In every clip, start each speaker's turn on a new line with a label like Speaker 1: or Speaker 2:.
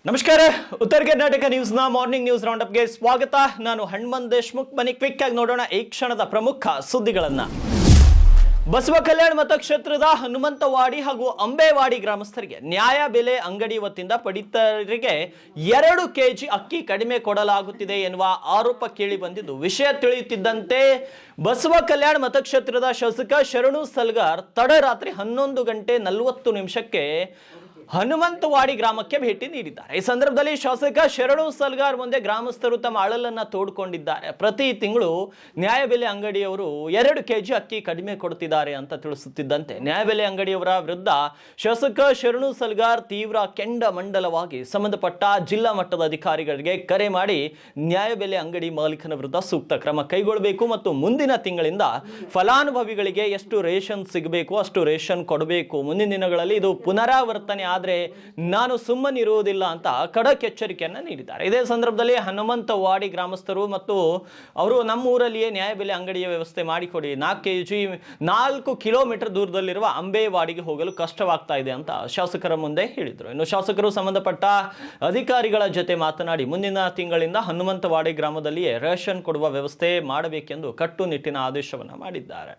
Speaker 1: ನಮಸ್ಕಾರ. ಉತ್ತರ Karnataka ನ್ಯೂಸ್ನ morning news round ಅಪ್ಗೆ ಸ್ವಾಗತ. ನಾನು ಹನುಮಂತ್ ದೇಶ್ಮುಖ್. ಬನ್ನಿ ಕ್ವಿಕ್ ಆಗಿ ನೋಡೋಣ ಈ ಕ್ಷಣದ ಪ್ರಮುಖ ಸುದ್ದಿಗಳನ್ನ. ಬಸವ ಕಲ್ಯಾಣ ಮತಕ್ಷೇತ್ರದ ಹನುಮಂತವಾಡಿ ಹಾಗೂ ಅಂಬೇವಾಡಿ ಗ್ರಾಮಸ್ಥರಿಗೆ ನ್ಯಾಯಬೆಲೆ ಅಂಗಡಿ ವತಿಯಿಂದ ಪಡಿತರಿಗೆ 2 ಕೆಜಿ ಅಕ್ಕಿ ಕಡಿಮೆ ಕೊಡಲಾಗುತ್ತಿದೆ ಎನ್ನುವ ಆರೋಪ ಕೇಳಿ ಬಂದಿದ್ದು, ವಿಷಯ ತಿಳಿಯುತ್ತಿದ್ದಂತೆ ಬಸವ ಕಲ್ಯಾಣ ಮತಕ್ಷೇತ್ರದ ಶಾಸಕ ಶರಣು ಸಲ್ಗಾರ್ ತಡರಾತ್ರಿ 11:40 ಹನುಮಂತವಾಡಿ ಗ್ರಾಮಕ್ಕೆ ಭೇಟಿ ನೀಡಿದ್ದಾರೆ. ಈ ಸಂದರ್ಭದಲ್ಲಿ ಶಾಸಕ ಶರಣು ಸಲ್ಗಾರ್ ಮುಂದೆ ಗ್ರಾಮಸ್ಥರು ತಮ್ಮ ಅಳಲನ್ನ ತೋಡ್ಕೊಂಡಿದ್ದಾರೆ. ಪ್ರತಿ ತಿಂಗಳು ನ್ಯಾಯಬೆಲೆ ಅಂಗಡಿಯವರು 2 ಕೆಜಿ ಅಕ್ಕಿ ಕಡಿಮೆ ಕೊಡುತ್ತಿದ್ದಾರೆ ಅಂತ ತಿಳಿಸುತ್ತಿದ್ದಂತೆ ನ್ಯಾಯಬೆಲೆ ಅಂಗಡಿಯವರ ವಿರುದ್ಧ ಶಾಸಕ ಶರಣು ಸಲ್ಗಾರ್ ತೀವ್ರ ಕೆಂಡಮಂಡಲವಾಗಿ ಸಂಬಂಧಪಟ್ಟ ಜಿಲ್ಲಾ ಮಟ್ಟದ ಅಧಿಕಾರಿಗಳಿಗೆ ಕರೆ ಮಾಡಿ ನ್ಯಾಯಬೆಲೆ ಅಂಗಡಿ ಮಾಲೀಕನ ವಿರುದ್ಧ ಸೂಕ್ತ ಕ್ರಮ ಕೈಗೊಳ್ಳಬೇಕು ಮತ್ತು ಮುಂದಿನ ತಿಂಗಳಿಂದ ಫಲಾನುಭವಿಗಳಿಗೆ ಎಷ್ಟು ರೇಷನ್ ಸಿಗಬೇಕು ಅಷ್ಟು ರೇಷನ್ ಕೊಡಬೇಕು. ಮುಂದಿನ ದಿನಗಳಲ್ಲಿ ಇದು ಪುನರಾವರ್ತನೆ ಆದ್ರೆ ನಾನು ಸುಮ್ಮನಿರುವುದಿಲ್ಲ ಅಂತ ಖಡಕ್ ಎಚ್ಚರಿಕೆಯನ್ನ ನೀಡಿದ್ದಾರೆ. ಇದೇ ಸಂದರ್ಭದಲ್ಲಿ ಹನುಮಂತವಾಡಿ ಗ್ರಾಮಸ್ಥರು ಮತ್ತು ಅವರು ನಮ್ಮ ಊರಲ್ಲಿಯೇ ನ್ಯಾಯಬೆಲೆ ಅಂಗಡಿಯ ವ್ಯವಸ್ಥೆ ಮಾಡಿಕೊಡಿ, 4 ಕಿಲೋಮೀಟರ್ ದೂರದಲ್ಲಿರುವ ಅಂಬೇವಾಡಿಗೆ ಹೋಗಲು ಕಷ್ಟವಾಗ್ತಾ ಇದೆ ಅಂತ ಶಾಸಕರ ಮುಂದೆ ಹೇಳಿದರು. ಇನ್ನು ಶಾಸಕರು ಸಂಬಂಧಪಟ್ಟ ಅಧಿಕಾರಿಗಳ ಜೊತೆ ಮಾತನಾಡಿ ಮುಂದಿನ ತಿಂಗಳಿಂದ ಹನುಮಂತವಾಡಿ ಗ್ರಾಮದಲ್ಲಿಯೇ ರೇಷನ್ ಕೊಡುವ ವ್ಯವಸ್ಥೆ ಮಾಡಬೇಕೆಂದು ಕಟ್ಟುನಿಟ್ಟಿನ ಆದೇಶವನ್ನ ಮಾಡಿದ್ದಾರೆ.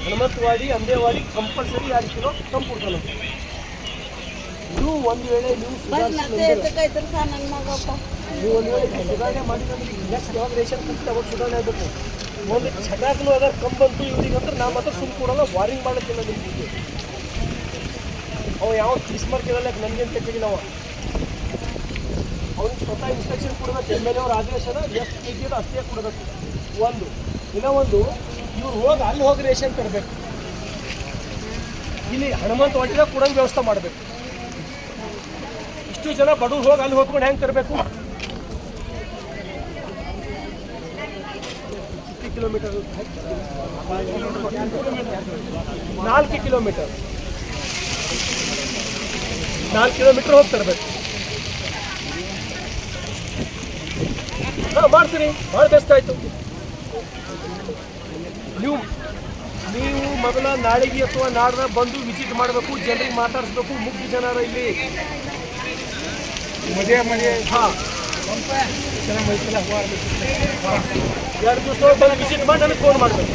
Speaker 2: ಹನುಮಂತವಾಡಿ ಅಂಬೇವಾಡಿ ಕಂಪಲ್ಸರಿ 2 ಕಿಲೋ ತಂಪು. ನೀವು ಒಂದು ವೇಳೆ ಸುಧಾರಣೆ ಮಾಡಿದ್ರೆ ನೆಕ್ಸ್ಟ್ ಯಾವಾಗ ರೇಷನ್ ಕೊಡ್ತೀವಿ ಅವಾಗ ಸುಧಾರಣೆ ಆಗಬೇಕು. ಒಂದು ಚಟಾಕ್ಲು ಅದ ಕಂಬಂತು ಇವ್ರಿಗಂದ್ರೆ ನಾ ಮಾತ್ರ ಸುಮ್ ಕೊಡಲ್ಲ, ವಾರಿಂಗ್ ಮಾಡತ್ತಿಲ್ಲ ನಿಮ್ಗೆ. ಅವ ಯಾವ ಕಿಸ್ಮಾರ್ಕ್ ಇರಲ್ಲ, ನನಗೇನು ತೆಗಿಲ್ಲ. ಅವ್ನಿಗೆ ಸ್ವತಃ ಇನ್ಸ್ಟ್ರಕ್ಷನ್ ಕೊಡಬೇಕು, MLA ಅವ್ರ ಆದೇಶನ ಎಷ್ಟು ಕೆ ಜಿ ಅದ ಅಷ್ಟೇ ಕೊಡಬೇಕು. ಇನ್ನೊಂದು ಇವ್ರು ಹೋಗಿ ಅಲ್ಲಿ ಹೋಗಿ ರೇಷನ್ ತರಬೇಕು, ಇಲ್ಲಿ ಹನುಮಂತವಾಡಿದಾಗ ಕೊಡೋಂಗೆ ವ್ಯವಸ್ಥೆ ಮಾಡಬೇಕು. ಇಷ್ಟು ಜನ ಬಡವ್ರು ಹೋಗಿ ಅಲ್ಲಿ ಹೋಗ್ಕೊಂಡು ಹೆಂಗೆ ತರಬೇಕು? 50 ಕಿಲೋಮೀಟರ್ 4 ಕಿಲೋಮೀಟರ್ 4 ಕಿಲೋಮೀಟರ್ ಹೋಗಿ ತರಬೇಕು. ಹಾಂ ಮಾಡ್ತೀನಿ, ಭಾಳ ಬೆಸ್ಟ್ ಆಯಿತು. ನೀವು ಮೊದಲ ನಾಳೆಗೆ ಅಥವಾ ನಾಡ್ದ ಬಂದು ವಿಸಿಟ್ ಮಾಡಬೇಕು, ಜನರಿಗೆ ಮಾತಾಡಿಸ್ಬೇಕು. ಮುಖ್ಯ ಜನರ ಇಲ್ಲಿ ಮದುವೆ ಹಾಂ 2 ದಿವಸ ವಿಸಿಟ್ ಮಾಡಿ ನನಗೆ ಫೋನ್ ಮಾಡಬೇಕು.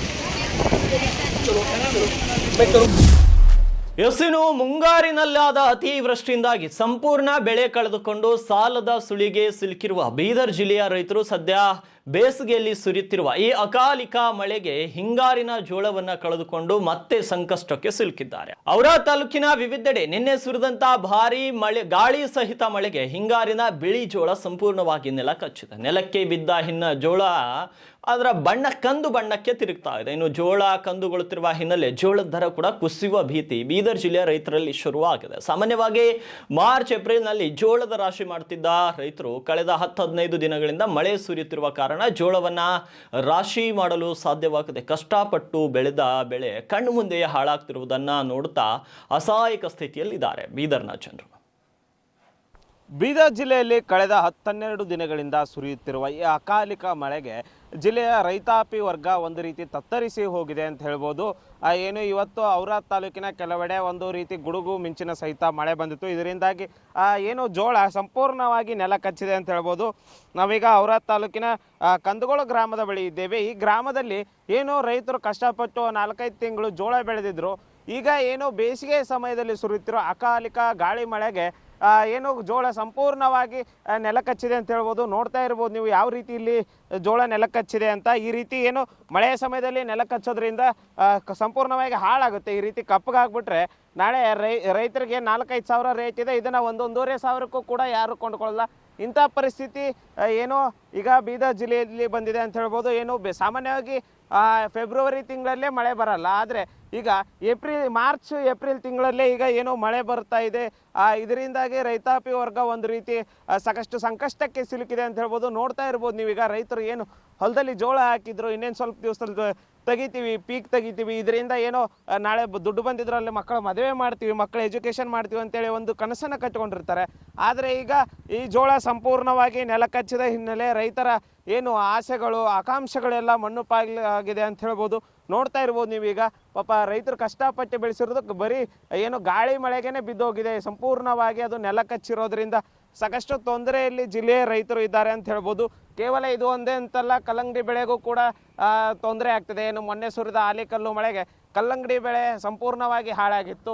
Speaker 1: ಎಸಿನು ಮುಂಗಾರಿನಲ್ಲಾದ ಅತಿವೃಷ್ಟಿಯಿಂದಾಗಿ ಸಂಪೂರ್ಣ ಬೆಳೆ ಕಳೆದುಕೊಂಡು ಸಾಲದ ಸುಳಿಗೆ ಸಿಲುಕಿರುವ ಬೀದರ್ ಜಿಲ್ಲೆಯ ರೈತರು ಸದ್ಯ ಬೇಸಿಗೆಯಲ್ಲಿ ಸುರಿಯುತ್ತಿರುವ ಈ ಅಕಾಲಿಕ ಮಳೆಗೆ ಹಿಂಗಾರಿನ ಜೋಳವನ್ನ ಕಳೆದುಕೊಂಡು ಮತ್ತೆ ಸಂಕಷ್ಟಕ್ಕೆ ಸಿಲುಕಿದ್ದಾರೆ. ಔರಾ ತಾಲೂಕಿನ ವಿವಿಧೆಡೆ ನಿನ್ನೆ ಸುರಿದಂತಹ ಭಾರಿ ಮಳೆ, ಗಾಳಿ ಸಹಿತ ಮಳೆಗೆ ಹಿಂಗಾರಿನ ಬಿಳಿ ಜೋಳ ಸಂಪೂರ್ಣವಾಗಿ ನೆಲ ಕಚ್ಚಿದೆ. ನೆಲಕ್ಕೆ ಬಿದ್ದ ಜೋಳ ಅದರ ಬಣ್ಣ ಕಂದು ಬಣ್ಣಕ್ಕೆ ತಿರುಗ್ತಾ ಇದೆ. ಇನ್ನು ಜೋಳ ಕಂದುಗೊಳ್ಳುತ್ತಿರುವ ಹಿನ್ನೆಲೆ ಜೋಳದ ದರ ಕೂಡ ಕುಸಿಯುವ ಭೀತಿ ಬೀದರ್ ಜಿಲ್ಲೆಯ ರೈತರಲ್ಲಿ ಶುರುವಾಗಿದೆ. ಸಾಮಾನ್ಯವಾಗಿ ಮಾರ್ಚ್ ಏಪ್ರಿಲ್ನಲ್ಲಿ ಜೋಳದ ರಾಶಿ ಮಾಡುತ್ತಿದ್ದ ರೈತರು ಕಳೆದ 10-15 ದಿನಗಳಿಂದ ಮಳೆ ಸುರಿಯುತ್ತಿರುವ ಕಾರಣ ಜೋಳವನ್ನ ರಾಶಿ ಮಾಡಲು ಸಾಧ್ಯವಾಗದೆ ಕಷ್ಟಪಟ್ಟು ಬೆಳೆದ ಬೆಳೆ ಕಣ್ಣು ಮುಂದೆಯೇ ಹಾಳಾಗ್ತಿರುವುದನ್ನ ನೋಡುತ್ತಾ ಅಸಹಾಯಕ ಸ್ಥಿತಿಯಲ್ಲಿದ್ದಾರೆ ಬೀದರ್ನ ಜನರು.
Speaker 3: ಬೀದರ್ ಜಿಲ್ಲೆಯಲ್ಲಿ ಕಳೆದ 10-12 ದಿನಗಳಿಂದ ಸುರಿಯುತ್ತಿರುವ ಈ ಅಕಾಲಿಕ ಮಳೆಗೆ ಜಿಲ್ಲೆಯ ರೈತಾಪಿ ವರ್ಗ ಒಂದು ರೀತಿ ತತ್ತರಿಸಿ ಹೋಗಿದೆ ಅಂತ ಹೇಳ್ಬೋದು. ಏನು ಇವತ್ತು ಔರಾ ತಾಲೂಕಿನ ಕೆಲವೆಡೆ ಒಂದು ರೀತಿ ಗುಡುಗು ಮಿಂಚಿನ ಸಹಿತ ಮಳೆ ಬಂದಿತ್ತು. ಇದರಿಂದಾಗಿ ಏನು ಜೋಳ ಸಂಪೂರ್ಣವಾಗಿ ನೆಲ ಕಚ್ಚಿದೆ ಅಂತ ಹೇಳ್ಬೋದು. ನಾವೀಗ ಔರಾ ತಾಲೂಕಿನ ಕಂದಗೋಳ ಗ್ರಾಮದ ಬಳಿ ಇದ್ದೇವೆ. ಈ ಗ್ರಾಮದಲ್ಲಿ ಏನು ರೈತರು ಕಷ್ಟಪಟ್ಟು 4-5 ತಿಂಗಳು ಜೋಳ ಬೆಳೆದಿದ್ರು. ಈಗ ಏನು ಬೇಸಿಗೆ ಸಮಯದಲ್ಲಿ ಸುರಿಯುತ್ತಿರೋ ಅಕಾಲಿಕ ಗಾಳಿ ಮಳೆಗೆ ಏನು ಜೋಳ ಸಂಪೂರ್ಣವಾಗಿ ನೆಲ ಕಚ್ಚಿದೆ ಅಂತ ಹೇಳ್ಬೋದು. ನೋಡ್ತಾ ಇರ್ಬೋದು ನೀವು ಯಾವ ರೀತಿ ಇಲ್ಲಿ ಜೋಳ ನೆಲ ಕಚ್ಚಿದೆ ಅಂತ. ಈ ರೀತಿ ಏನು ಮಳೆಯ ಸಮಯದಲ್ಲಿ ನೆಲ ಕಚ್ಚೋದ್ರಿಂದ ಸಂಪೂರ್ಣವಾಗಿ ಹಾಳಾಗುತ್ತೆ. ಈ ರೀತಿ ಕಪ್ಪಗಾಗ್ಬಿಟ್ರೆ ನಾಳೆ ರೈತರಿಗೆ 4-5 ಸಾವಿರ ರೇಟ್ ಇದೆ, ಇದನ್ನು 1-1.5 ಕೂಡ ಯಾರು ಕೊಂಡ್ಕೊಳ್ಳಲ್ಲ. ಇಂಥ ಪರಿಸ್ಥಿತಿ ಏನು ಈಗ ಬೀದರ್ ಜಿಲ್ಲೆಯಲ್ಲಿ ಬಂದಿದೆ ಅಂತ ಹೇಳ್ಬೋದು. ಏನು ಸಾಮಾನ್ಯವಾಗಿ ಫೆಬ್ರವರಿ ತಿಂಗಳಲ್ಲೇ ಮಳೆ ಬರಲ್ಲ, ಆದರೆ ಈಗ ಮಾರ್ಚ್ ಏಪ್ರಿಲ್ ತಿಂಗಳಲ್ಲೇ ಈಗ ಏನೋ ಮಳೆ ಬರ್ತಾ ಇದೆ. ಇದರಿಂದಾಗಿ ರೈತಾಪಿ ವರ್ಗ ಒಂದು ರೀತಿ ಸಾಕಷ್ಟು ಸಂಕಷ್ಟಕ್ಕೆ ಸಿಲುಕಿದೆ ಅಂತ ಹೇಳ್ಬೋದು. ನೋಡ್ತಾ ಇರ್ಬೋದು ನೀವೀಗ ರೈತರು ಏನು ಹೊಲದಲ್ಲಿ ಜೋಳ ಹಾಕಿದ್ರು, ಇನ್ನೇನು ಸ್ವಲ್ಪ ದಿವಸದಲ್ಲಿ ತೆಗಿತೀವಿ, ಪೀಕ್ ತೆಗಿತೀವಿ, ಇದರಿಂದ ಏನೋ ನಾಳೆ ದುಡ್ಡು ಬಂದಿದ್ರಲ್ಲಿ ಮಕ್ಕಳ ಮದುವೆ ಮಾಡ್ತೀವಿ, ಮಕ್ಕಳ ಎಜುಕೇಷನ್ ಮಾಡ್ತೀವಿ ಅಂತೇಳಿ ಒಂದು ಕನಸನ್ನು ಕಟ್ಟಿಕೊಂಡಿರ್ತಾರೆ. ಆದರೆ ಈಗ ಈ ಜೋಳ ಸಂಪೂರ್ಣವಾಗಿ ನೆಲ ಕಚ್ಚಿದ ಹಿನ್ನೆಲೆ ರೈತರ ಏನು ಆಸೆಗಳು ಆಕಾಂಕ್ಷೆಗಳೆಲ್ಲ ಮಣ್ಣು ಪಾಲಾಗಿದೆ ಅಂತ ಹೇಳ್ಬೋದು. ನೋಡ್ತಾ ಇರ್ಬೋದು ನೀವೀಗ ಪಾಪ ರೈತರು ಕಷ್ಟಪಟ್ಟು ಬೆಳೆಸಿರೋದಕ್ಕೆ ಬರೀ ಏನು ಗಾಳಿ ಮಳೆಗೇನೆ ಬಿದ್ದೋಗಿದೆ. ಸಂಪೂರ್ಣವಾಗಿ ಅದು ನೆಲ ಕಚ್ಚಿರೋದ್ರಿಂದ ಸಾಕಷ್ಟು ತೊಂದರೆಯಲ್ಲಿ ಜಿಲ್ಲೆಯ ರೈತರು ಇದ್ದಾರೆ ಅಂತ ಹೇಳ್ಬೋದು. ಕೇವಲ ಇದು ಒಂದೇ ಅಂತಲ್ಲ, ಕಲ್ಲಂಗಡಿ ಬೆಳೆಗೂ ಕೂಡ ತೊಂದರೆ ಆಗ್ತಿದೆ. ಏನು ಮೊನ್ನೆ ಸುರಿದ ಆಲಿಕಲ್ಲು ಮಳೆಗೆ ಕಲ್ಲಂಗಡಿ ಬೆಳೆ ಸಂಪೂರ್ಣವಾಗಿ ಹಾಳಾಗಿತ್ತು.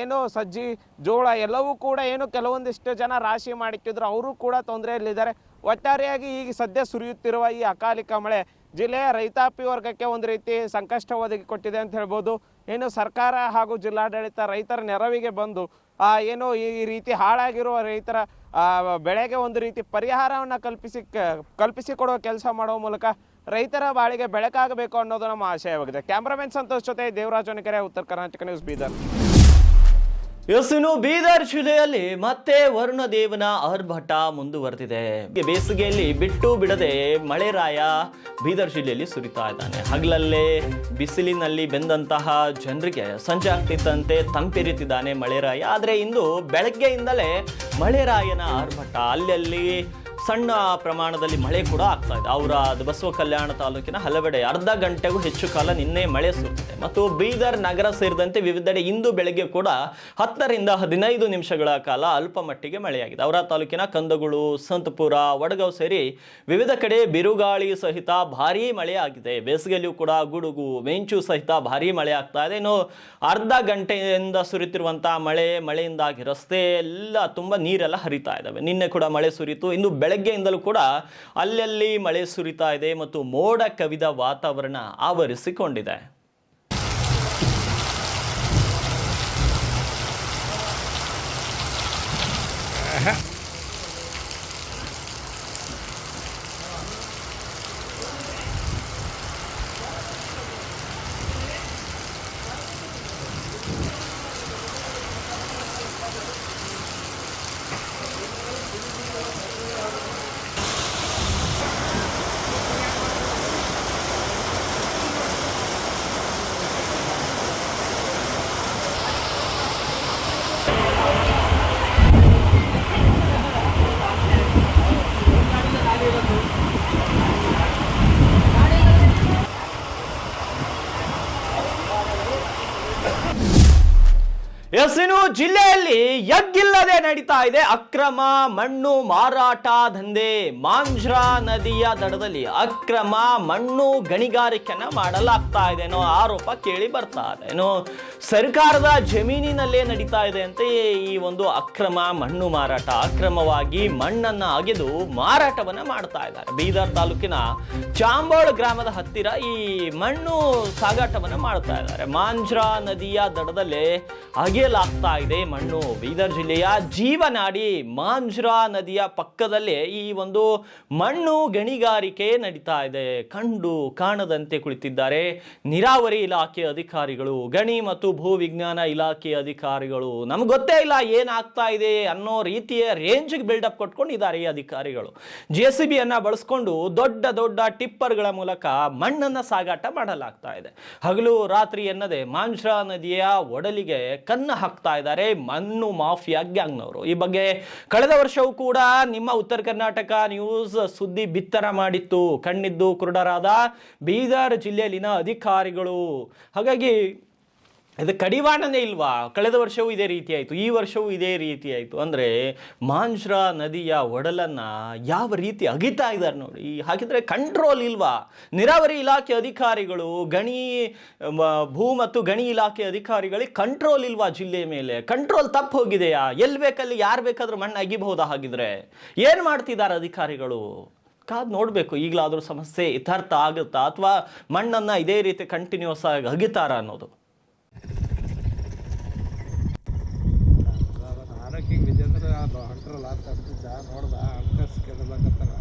Speaker 3: ಏನು ಸಜ್ಜಿ ಜೋಳ ಎಲ್ಲವೂ ಕೂಡ ಏನು ಕೆಲವೊಂದಿಷ್ಟು ಜನ ರಾಶಿ ಮಾಡಿಟ್ಟಿದ್ರು, ಅವರು ಕೂಡ ತೊಂದರೆಯಲ್ಲಿದ್ದಾರೆ. ಒಟ್ಟಾರೆಯಾಗಿ ಈಗ ಸದ್ಯ ಸುರಿಯುತ್ತಿರುವ ಈ ಅಕಾಲಿಕ ಮಳೆ ಜಿಲ್ಲೆಯ ರೈತಾಪಿ ವರ್ಗಕ್ಕೆ ಒಂದು ರೀತಿ ಸಂಕಷ್ಟ ಒದಗಿಕೊಟ್ಟಿದೆ ಅಂತ ಹೇಳ್ಬೋದು. ಏನು ಸರ್ಕಾರ ಹಾಗೂ ಜಿಲ್ಲಾಡಳಿತ ರೈತರ ನೆರವಿಗೆ ಬಂದು ಏನು ಈ ರೀತಿ ಹಾಳಾಗಿರುವ ರೈತರ ಬೆಳೆಗೆ ಒಂದು ರೀತಿ ಪರಿಹಾರವನ್ನು ಕಲ್ಪಿಸಿಕೊಡುವ ಕೆಲಸ ಮಾಡುವ ಮೂಲಕ ರೈತರ ಬಾಳಿಗೆ ಬೆಳಕಾಗಬೇಕು ಅನ್ನೋದು ನಮ್ಮ ಆಶಯವಾಗಿದೆ. ಕ್ಯಾಮ್ರಾಮನ್ ಸಂತೋಷ್ ಜೊತೆ ದೇವರಾಜ್ ಹೊನಕೆರೆ, ಉತ್ತರ ಕರ್ನಾಟಕ ನ್ಯೂಸ್, ಬೀದರ್.
Speaker 1: ಇನ್ನು ಬೀದರ್ ಜಿಲ್ಲೆಯಲ್ಲಿ ಮತ್ತೆ ವರುಣದೇವನ ಆರ್ಭಟ ಮುಂದುವರೆದಿದೆ. ಬೇಸಿಗೆಯಲ್ಲಿ ಬಿಟ್ಟು ಬಿಡದೆ ಮಳೆರಾಯ ಬೀದರ್ ಜಿಲ್ಲೆಯಲ್ಲಿ ಸುರಿತಾ ಇದ್ದಾನೆ. ಹಗಲಲ್ಲೇ ಬಿಸಿಲಿನಲ್ಲಿ ಬೆಂದಂತಹ ಜನರಿಗೆ ಸಂಜೆ ಆಗ್ತಿದ್ದಂತೆ ತಂಪೆರಿತಿದ್ದಾನೆ ಮಳೆರಾಯ. ಆದರೆ ಇಂದು ಬೆಳಗ್ಗೆಯಿಂದಲೇ ಮಳೆರಾಯನ ಆರ್ಭಟ, ಅಲ್ಲಲ್ಲಿ ಸಣ್ಣ ಪ್ರಮಾಣದಲ್ಲಿ ಮಳೆ ಕೂಡ ಆಗ್ತಾ ಇದೆ. ಔರಾದ್, ಬಸವ ಕಲ್ಯಾಣ ತಾಲೂಕಿನ ಹಲವೆಡೆ ಅರ್ಧ ಗಂಟೆಗೂ ಹೆಚ್ಚು ಕಾಲ ನಿನ್ನೆ ಮಳೆ ಸುರಿದಿದೆ. ಮತ್ತು ಬೀದರ್ ನಗರ ಸೇರಿದಂತೆ ವಿವಿಧೆಡೆ ಇಂದು ಬೆಳಗ್ಗೆ ಕೂಡ 10 ರಿಂದ 15 ನಿಮಿಷಗಳ ಕಾಲ ಅಲ್ಪ ಮಟ್ಟಿಗೆ ಮಳೆಯಾಗಿದೆ. ಔರಾದ್ ತಾಲೂಕಿನ ಕಂದಗುಳು, ಸಂತಪುರ, ವಡಗಾಂವ್ ಸೇರಿ ವಿವಿಧ ಕಡೆ ಬಿರುಗಾಳಿ ಸಹಿತ ಭಾರೀ ಮಳೆ ಆಗಿದೆ. ಬೇಸಿಗೆಯಲ್ಲಿಯೂ ಕೂಡ ಗುಡುಗು, ಮಿಂಚು ಸಹಿತ ಭಾರೀ ಮಳೆ ಆಗ್ತಾ ಇದೆ. ಇನ್ನು ಅರ್ಧ ಗಂಟೆಯಿಂದ ಸುರಿತಿರುವಂತಹ ಮಳೆಯಿಂದಾಗಿ ರಸ್ತೆ ಎಲ್ಲ ತುಂಬ ನೀರೆಲ್ಲ ಹರಿತಾ ಇದ್ದಾವೆ. ನಿನ್ನೆ ಕೂಡ ಮಳೆ ಸುರಿತು. ಇಂದು ಬೆಳಗ್ಗೆಯಿಂದಲೂ ಕೂಡ ಅಲ್ಲಲ್ಲಿ ಮಳೆ ಸುರಿತಾ ಇದೆ ಮತ್ತು ಮೋಡ ಕವಿದ ವಾತಾವರಣ ಆವರಿಸಿಕೊಂಡಿದೆ. ಇನ್ನು ಜಿಲ್ಲೆಯಲ್ಲಿ ಎಗ್ಗಿಲ್ಲದೆ ನಡೀತಾ ಇದೆ ಅಕ್ರಮ ಮಣ್ಣು ಮಾರಾಟ ದಂಧೆ. ಮಾಂಜ್ರಾ ನದಿಯ ದಡದಲ್ಲಿ ಅಕ್ರಮ ಮಣ್ಣು ಗಣಿಗಾರಿಕೆಯನ್ನ ಮಾಡಲಾಗ್ತಾ ಇದೆ ಅನ್ನೋ ಆರೋಪ ಕೇಳಿ ಬರ್ತಾ ಇದೆ. ಏನು ಸರ್ಕಾರದ ಜಮೀನಿನಲ್ಲೇ ನಡೀತಾ ಇದೆ ಅಂತ ಈ ಒಂದು ಅಕ್ರಮ ಮಣ್ಣು ಮಾರಾಟ. ಅಕ್ರಮವಾಗಿ ಮಣ್ಣನ್ನ ಅಗೆದು ಮಾರಾಟವನ್ನ ಮಾಡ್ತಾ ಇದ್ದಾರೆ. ಬೀದರ್ ತಾಲೂಕಿನ ಚಾಂಬೋಳ್ ಗ್ರಾಮದ ಹತ್ತಿರ ಈ ಮಣ್ಣು ಸಾಗಾಟವನ್ನ ಮಾಡ್ತಾ ಇದ್ದಾರೆ. ಮಾಂಜ್ರಾ ನದಿಯ ದಡದಲ್ಲೇ ಅಗೆಯಲಾಗ್ತಾ ಇದೆ ಮಣ್ಣು. ಬೀದರ್ ಜಿಲ್ಲೆಯ ಜೀವನಾಡಿ ಮಾಂಜ್ರಾ ನದಿಯ ಪಕ್ಕದಲ್ಲೇ ಈ ಒಂದು ಮಣ್ಣು ಗಣಿಗಾರಿಕೆ ನಡೀತಾ ಇದೆ. ಕಂಡು ಕಾಣದಂತೆ ಕುಳಿತಿದ್ದಾರೆ ನೀರಾವರಿ ಇಲಾಖೆ ಅಧಿಕಾರಿಗಳು, ಗಣಿ ಮತ್ತು ಭೂ ವಿಜ್ಞಾನ ಇಲಾಖೆ ಅಧಿಕಾರಿಗಳು. ನಮ್ಗೆ ಗೊತ್ತೇ ಇಲ್ಲ ಏನಾಗ್ತಾ ಇದೆ ಅನ್ನೋ ರೀತಿಯ ರೇಂಜ್ಗೆ ಬಿಲ್ಡಪ್ ಕೊಟ್ಕೊಂಡಿದ್ದಾರೆ ಈ ಅಧಿಕಾರಿಗಳು. JCB ಅನ್ನ ಬಳಸ್ಕೊಂಡು ದೊಡ್ಡ ದೊಡ್ಡ ಟಿಪ್ಪರ್ಗಳ ಮೂಲಕ ಮಣ್ಣನ್ನ ಸಾಗಾಟ ಮಾಡಲಾಗ್ತಾ ಇದೆ. ಹಗಲು ರಾತ್ರಿ ಎನ್ನದೆ ಮಾಂಜ್ರಾ ನದಿಯ ಒಡಲಿಗೆ ಕನ್ನ ಹಾಕ್ತಾ ಇದ್ದಾರೆ ಮಣ್ಣು ಮಾಫಿಯಾ ಗ್ಯಾಂಗ್ನವರು. ಈ ಬಗ್ಗೆ ಕಳೆದ ವರ್ಷವೂ ಕೂಡ ನಿಮ್ಮ ಉತ್ತರ ಕರ್ನಾಟಕ ನ್ಯೂಸ್ ಸುದ್ದಿ ಬಿತ್ತರ ಮಾಡಿತ್ತು. ಕಣ್ಣಿದ್ದು ಕುರುಡರಾದ ಬೀದರ್ ಜಿಲ್ಲೆಯಲ್ಲಿನ ಅಧಿಕಾರಿಗಳು. ಹಾಗಾಗಿ ಇದು ಕಡಿವಾಣನೇ ಇಲ್ವಾ? ಕಳೆದ ವರ್ಷವೂ ಇದೇ ರೀತಿ ಆಯಿತು, ಈ ವರ್ಷವೂ ಇದೇ ರೀತಿ ಆಯಿತು. ಅಂದರೆ ಮಾಂಜ್ರಾ ನದಿಯ ಒಡಲನ್ನು ಯಾವ ರೀತಿ ಅಗಿತಾ ಇದ್ದಾರೆ ನೋಡಿ. ಹಾಗಿದ್ರೆ ಕಂಟ್ರೋಲ್ ಇಲ್ವಾ? ನೀರಾವರಿ ಇಲಾಖೆ ಅಧಿಕಾರಿಗಳು, ಭೂ ಮತ್ತು ಗಣಿ ಇಲಾಖೆ ಅಧಿಕಾರಿಗಳಿಗೆ ಕಂಟ್ರೋಲ್ ಇಲ್ವಾ ಜಿಲ್ಲೆ ಮೇಲೆ? ಕಂಟ್ರೋಲ್ ತಪ್ಪು ಹೋಗಿದೆಯಾ? ಎಲ್ಲಿ ಬೇಕಲ್ಲಿ ಯಾರು ಬೇಕಾದ್ರೂ ಮಣ್ಣು ಅಗಿಬಹುದಾ? ಹಾಗಿದ್ರೆ ಏನು ಮಾಡ್ತಿದ್ದಾರೆ ಅಧಿಕಾರಿಗಳು? ಕಾದು ನೋಡಬೇಕು. ಈಗಲಾದರೂ ಸಮಸ್ಯೆ ಯಥಾರ್ಥ ಆಗುತ್ತಾ ಅಥವಾ ಮಣ್ಣನ್ನು ಇದೇ ರೀತಿ ಕಂಟಿನ್ಯೂಸ್ ಆಗಿ ಅಗಿತಾರ ಅನ್ನೋದು.
Speaker 4: ಹಿಂಗೆ ವಿಜೇಂದ್ರ ಹೊಂಟ್ರಲ್ಲ ತರ್ತಿದ್ದ ನೋಡ್ದ ಅಂಕಸ್ ಕೆದಲಕತ್ತಾರ.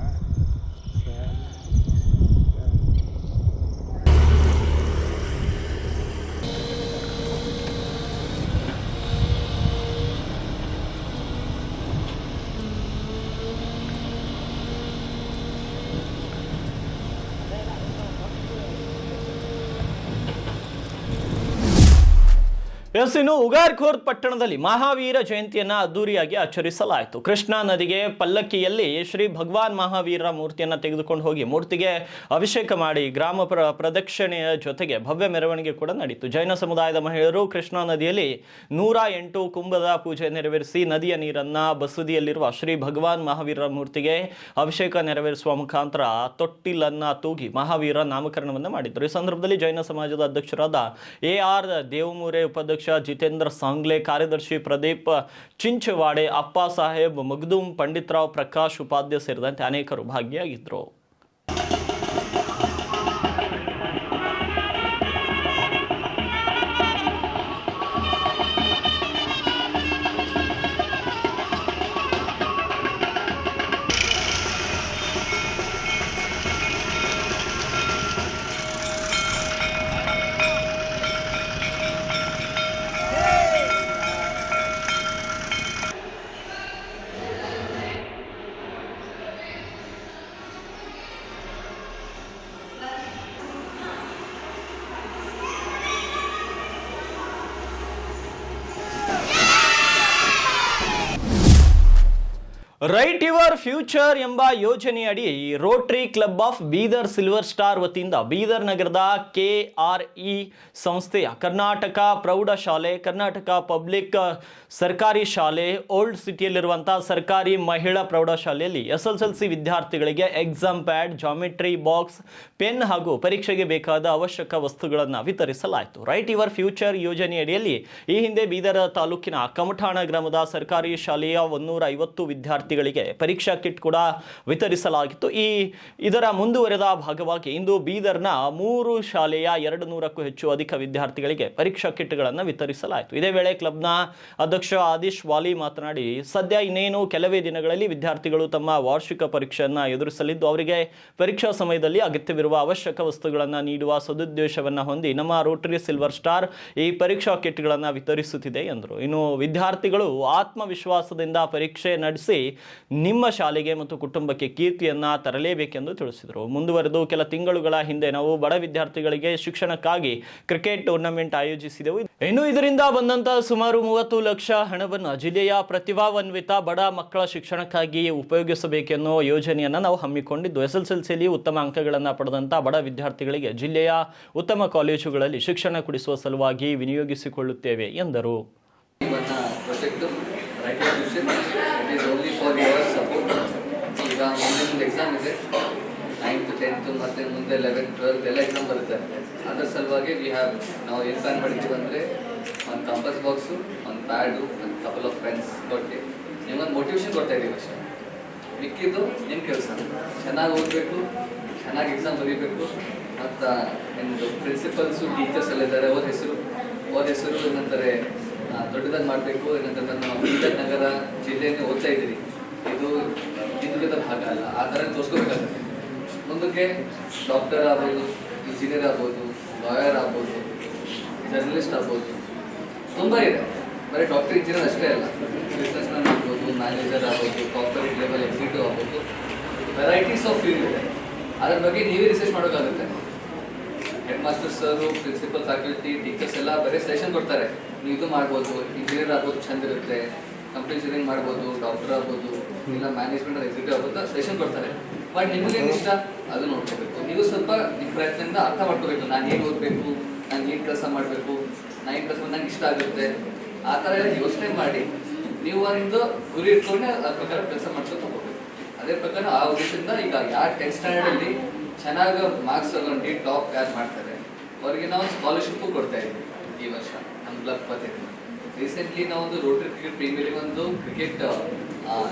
Speaker 1: ಇನ್ನು ಉಗಾರ್ಖೋರ್ದ್ ಪಟ್ಟಣದಲ್ಲಿ ಮಹಾವೀರ ಜಯಂತಿಯನ್ನ ಅದ್ದೂರಿಯಾಗಿ ಆಚರಿಸಲಾಯಿತು. ಕೃಷ್ಣಾ ನದಿಗೆ ಪಲ್ಲಕ್ಕಿಯಲ್ಲಿ ಶ್ರೀ ಭಗವಾನ್ ಮಹಾವೀರ ಮೂರ್ತಿಯನ್ನ ತೆಗೆದುಕೊಂಡು ಹೋಗಿ ಮೂರ್ತಿಗೆ ಅಭಿಷೇಕ ಮಾಡಿ ಗ್ರಾಮ ಪ್ರದಕ್ಷಿಣೆಯ ಜೊತೆಗೆ ಭವ್ಯ ಮೆರವಣಿಗೆ ಕೂಡ ನಡೆಯಿತು. ಜೈನ ಸಮುದಾಯದ ಮಹಿಳೆಯರು ಕೃಷ್ಣಾ ನದಿಯಲ್ಲಿ 108 ಕುಂಭದ ಪೂಜೆ ನೆರವೇರಿಸಿ ನದಿಯ ನೀರನ್ನ ಬಸದಿಯಲ್ಲಿರುವ ಶ್ರೀ ಭಗವಾನ್ ಮಹಾವೀರ ಮೂರ್ತಿಗೆ ಅಭಿಷೇಕ ನೆರವೇರಿಸುವ ಮುಖಾಂತರ ತೊಟ್ಟಿಲನ್ನ ತೂಗಿ ಮಹಾವೀರ ನಾಮಕರಣವನ್ನು ಮಾಡಿದ್ರು. ಈ ಸಂದರ್ಭದಲ್ಲಿ ಜೈನ ಸಮಾಜದ ಅಧ್ಯಕ್ಷರಾದ AR ದೇವಮೂರೆ, ಉಪಾಧ್ಯಕ್ಷ ಜಿತೇಂದ್ರ ಸಾಂಗ್ಲೆ, ಕಾರ್ಯದರ್ಶಿ ಪ್ರದೀಪ್ ಚಿಂಚವಾಡೆ, ಅಪ್ಪ ಸಾಹೇಬ್ ಮಗ್ದೂಮ್, ಪಂಡಿತರಾವ್, ಪ್ರಕಾಶ್ ಉಪಾಧ್ಯ ಸೇರಿದಂತೆ ಅನೇಕರು ಭಾಗಿಯಾಗಿದ್ದರು. ರೈಟ್ ಯುವರ್ ಫ್ಯೂಚರ್ ಎಂಬ ಯೋಜನೆಯಡಿ Rotary club of Bidar silver star ವತಿಯಿಂದ ಬೀದರ್ ನಗರದ KRE ಸಂಸ್ಥೆಯ ಕರ್ನಾಟಕ ಪ್ರೌಢಶಾಲೆ, ಕರ್ನಾಟಕ ಪಬ್ಲಿಕ್ ಸರ್ಕಾರಿ ಶಾಲೆ, ಓಲ್ಡ್ ಸಿಟಿಯಲ್ಲಿರುವಂತಹ ಸರ್ಕಾರಿ ಮಹಿಳಾ ಪ್ರೌಢಶಾಲೆಯಲ್ಲಿ SSLC ವಿದ್ಯಾರ್ಥಿಗಳಿಗೆ exam pad, geometry box, pen ಹಾಗೂ ಪರೀಕ್ಷೆಗೆ ಬೇಕಾದ ಅವಶ್ಯಕ ವಸ್ತುಗಳನ್ನು ವಿತರಿಸಲಾಯಿತು. ರೈಟ್ ಯುವರ್ ಫ್ಯೂಚರ್ ಯೋಜನೆಯಡಿಯಲ್ಲಿ ಈ ಹಿಂದೆ ಬೀದರ್ ತಾಲೂಕಿನ ಕಮಠಾಣ ಗ್ರಾಮದ ಸರ್ಕಾರಿ ಶಾಲೆಯ 150 ವಿದ್ಯಾರ್ಥಿಗಳಿಗೆ ಪರೀಕ್ಷಾ ಕಿಟ್ ಕೂಡ ವಿತರಿಸಲಾಗಿತ್ತು. ಇದರ ಮುಂದುವರೆದ ಭಾಗವಾಗಿ ಇಂದು ಬೀದರ್ನ 3 ಶಾಲೆಯ 200ಕ್ಕೂ ಹೆಚ್ಚು ಅಧಿಕ ವಿದ್ಯಾರ್ಥಿಗಳಿಗೆ ಪರೀಕ್ಷಾ ಕಿಟ್ಗಳನ್ನು ವಿತರಿಸಲಾಯಿತು. ಇದೇ ವೇಳೆ ಕ್ಲಬ್ನ ಅಧ್ಯಕ್ಷ ಆದಿಶ್ ವಾಲಿ ಮಾತನಾಡಿ, ಸದ್ಯ ಇನ್ನೇನು ಕೆಲವೇ ದಿನಗಳಲ್ಲಿ ವಿದ್ಯಾರ್ಥಿಗಳು ತಮ್ಮ ವಾರ್ಷಿಕ ಪರೀಕ್ಷೆಯನ್ನು ಎದುರಿಸಲಿದ್ದು, ಅವರಿಗೆ ಪರೀಕ್ಷಾ ಸಮಯದಲ್ಲಿ ಅಗತ್ಯವಿರುವ ಅವಶ್ಯಕ ವಸ್ತುಗಳನ್ನು ನೀಡುವ ಸದುದ್ದೇಶವನ್ನು ಹೊಂದಿ ನಮ್ಮ ರೋಟರಿ ಸಿಲ್ವರ್ ಸ್ಟಾರ್ ಈ ಪರೀಕ್ಷಾ ಕಿಟ್ಗಳನ್ನು ವಿತರಿಸುತ್ತಿದೆ ಎಂದರು. ಇನ್ನು ವಿದ್ಯಾರ್ಥಿಗಳು ಆತ್ಮವಿಶ್ವಾಸದಿಂದ ಪರೀಕ್ಷೆ ನಡೆಸಿ ನಿಮ್ಮ ಶಾಲೆಗೆ ಮತ್ತು ಕುಟುಂಬಕ್ಕೆ ಕೀರ್ತಿಯನ್ನ ತರಲೇಬೇಕೆಂದು ತಿಳಿಸಿದರು. ಮುಂದುವರೆದು ಕೆಲ ತಿಂಗಳುಗಳ ಹಿಂದೆ ನಾವು ಬಡ ವಿದ್ಯಾರ್ಥಿಗಳಿಗೆ ಶಿಕ್ಷಣಕ್ಕಾಗಿ ಕ್ರಿಕೆಟ್ ಟೂರ್ನಮೆಂಟ್ ಆಯೋಜಿಸಿದೆವು. ಇನ್ನು ಇದರಿಂದ ಬಂದಂತಹ ಸುಮಾರು 30 ಲಕ್ಷ ಹಣವನ್ನು ಜಿಲ್ಲೆಯ ಪ್ರತಿಭಾನ್ವಿತ ಬಡ ಮಕ್ಕಳ ಶಿಕ್ಷಣಕ್ಕಾಗಿ ಉಪಯೋಗಿಸಬೇಕೆನ್ನೋ ಯೋಜನೆಯನ್ನು ನಾವು ಹಮ್ಮಿಕೊಂಡಿದ್ದು, SSLCಯಲ್ಲಿ ಉತ್ತಮ ಅಂಕಗಳನ್ನು ಪಡೆದಂತಹ ಬಡ ವಿದ್ಯಾರ್ಥಿಗಳಿಗೆ ಜಿಲ್ಲೆಯ ಉತ್ತಮ ಕಾಲೇಜುಗಳಲ್ಲಿ ಶಿಕ್ಷಣ ಕೊಡಿಸುವ ಸಲುವಾಗಿ ವಿನಿಯೋಗಿಸಿಕೊಳ್ಳುತ್ತೇವೆ ಎಂದರು.
Speaker 5: ಈಗ ಮುಂದಿನ ಎಕ್ಸಾಮ್ ಇದೆ, 9th 10th ಮತ್ತು ಮುಂದೆ 11th 12th ಎಲ್ಲ ಎಕ್ಸಾಮ್ ಬರುತ್ತೆ. ಅದರ ಸಲುವಾಗಿ ನಾವು ಏನು ಪ್ಲಾನ್ ಮಾಡಿದ್ದೀವಿ ಅಂದರೆ, ಒಂದು ಕಂಪಸ್ ಬಾಕ್ಸು, ಒಂದು ಪ್ಯಾಡು, ಒಂದು ಕಪಲ್ ಆಫ್ ಪೆನ್ಸ್ ಕೊಟ್ಟು ನಿಮ್ಮೊಂದು ಮೋಟಿವೇಶನ್ ಕೊಡ್ತಾ ಇದ್ದೀವಿ ಅಷ್ಟೇ. ಮಿಕ್ಕಿದ್ದು ನಿಮ್ಮ ಕೆಲಸ, ಚೆನ್ನಾಗಿ ಓದಬೇಕು, ಚೆನ್ನಾಗಿ ಎಕ್ಸಾಮ್ ಬರೀಬೇಕು. ಮತ್ತು ನಿಮ್ಮದು ಪ್ರಿನ್ಸಿಪಲ್ಸು, ಟೀಚರ್ಸ್ ಎಲ್ಲ ಇದ್ದಾರೆ, ಅವ್ರ ಹೆಸರು ಏನಂತಾರೆ ದೊಡ್ಡದಾಗಿ ಮಾಡಬೇಕು. ಏನಂತ ನಾನು ಬೀದರ್ ನಗರ ಜಿಲ್ಲೆಯನ್ನು ಓದ್ತಾ ಇದ್ದೀರಿ, ಇದು ಹಿಂದುಳಿದ ಭಾಗ ಅಲ್ಲ, ಆ ಥರ ತೋರಿಸ್ಕೋಬೇಕಾಗುತ್ತೆ. ಮುಂದಕ್ಕೆ ಡಾಕ್ಟರ್ ಆಗ್ಬೋದು, ಇಂಜಿನಿಯರ್ ಆಗ್ಬೋದು, ಲಾಯರ್ ಆಗ್ಬೋದು, ಜರ್ನಲಿಸ್ಟ್ ಆಗ್ಬೋದು, ತುಂಬ ಇದೆ. ಬರೀ ಡಾಕ್ಟರ್ ಇಂಜಿನಿಯರ್ ಅಷ್ಟೇ ಅಲ್ಲ, ಬಿಸ್ನೆಸ್ ಮ್ಯಾನ್ ಆಗ್ಬೋದು, ಮ್ಯಾನೇಜರ್ ಆಗ್ಬೋದು, ಕಾರ್ಪೊರೇಟ್ ಲೆವೆಲ್ ಎಕ್ಸಿಕ್ಯೂಟಿವ್ ಆಗ್ಬೋದು, ವೆರೈಟೀಸ್ ಆಫ್ ಫೀಲ್ಡ್ ಇದೆ. ಅದ್ರ ಬಗ್ಗೆ ನೀವೇ ರಿಸರ್ಚ್ ಮಾಡೋಕ್ಕಾಗುತ್ತೆ. ಹೆಡ್ ಮಾಸ್ಟರ್ ಸರು, ಪ್ರಿನ್ಸಿಪಲ್ ಫ್ಯಾಕಲ್ಟಿ, ಟೀಚರ್ಸ್ ಎಲ್ಲ ಬರೀ ಸೆಷನ್ ಕೊಡ್ತಾರೆ, ನೀವು ಇದು ಮಾಡ್ಬೋದು, ಇಂಜಿನಿಯರ್ ಆಗ್ಬೋದು ಚಂದ ಇರುತ್ತೆ, ಕಂಪ್ನಿ ಇಂಜಿನಿಯರಿಂಗ್ ಮಾಡ್ಬೋದು, ಡಾಕ್ಟರ್ ಆಗ್ಬೋದು, ಇಲ್ಲ ಮ್ಯಾನೇಜ್ಮೆಂಟ್ ಎಕ್ಸಿಕ್ಯೂಟಿವ್ ಆಗ್ಬೋದು, ಸೆಷನ್ ಕೊಡ್ತಾರೆ. ಬಟ್ ನಿಮಗೇನು ಇಷ್ಟ ಅದು ನೋಡ್ಕೋಬೇಕು. ನೀವು ಸ್ವಲ್ಪ ನಿಮ್ಮ ಪ್ರಯತ್ನದಿಂದ ಅರ್ಥ ಮಾಡ್ಕೋಬೇಕು, ನಾನು ಏನು ಓದಬೇಕು, ನಾನು ಏನು ಕೆಲಸ ಮಾಡಬೇಕು, ನಾನು ಏನು ಕೆಲಸ ನಂಗೆ ಇಷ್ಟ ಆಗುತ್ತೆ, ಆ ಥರ ಎಲ್ಲ ಯೋಚನೆ ಮಾಡಿ ನೀವು ಒಂದು ಗುರಿ ಇಟ್ಕೊಂಡೆ ಅದ್ರ ಪ್ರಕಾರ ಕೆಲಸ ಮಾಡ್ಕೊಂಡು ಹೋಗ್ಬೇಕು. ಅದೇ ಪ್ರಕಾರ ಆ ಉದ್ದೇಶದಿಂದ ಈಗ ಯಾರು 10th ಸ್ಟ್ಯಾಂಡರ್ಡಲ್ಲಿ ಚೆನ್ನಾಗಿ ಮಾರ್ಕ್ಸ್ ತಗೊಂಡು ಟಾಪ್ ಯಾರು ಮಾಡ್ತಾರೆ ಅವರಿಗೆ ನಾವು ಸ್ಕಾಲರ್ಶಿಪ್ಪು ಕೊಡ್ತಾ ಇದ್ದೀವಿ ಈ ವರ್ಷ ನಮ್ಮ ಕ್ಲಬ್ ಪದ್ಧತಿ. ರೀಸೆಂಟ್ಲಿ ನಾವು ಒಂದು ರೋಟರಿ ಕ್ರಿಕೆಟ್ ಪ್ರೀಮಿಯರ್ ಲೀಗ್ ಒಂದು ಕ್ರಿಕೆಟ್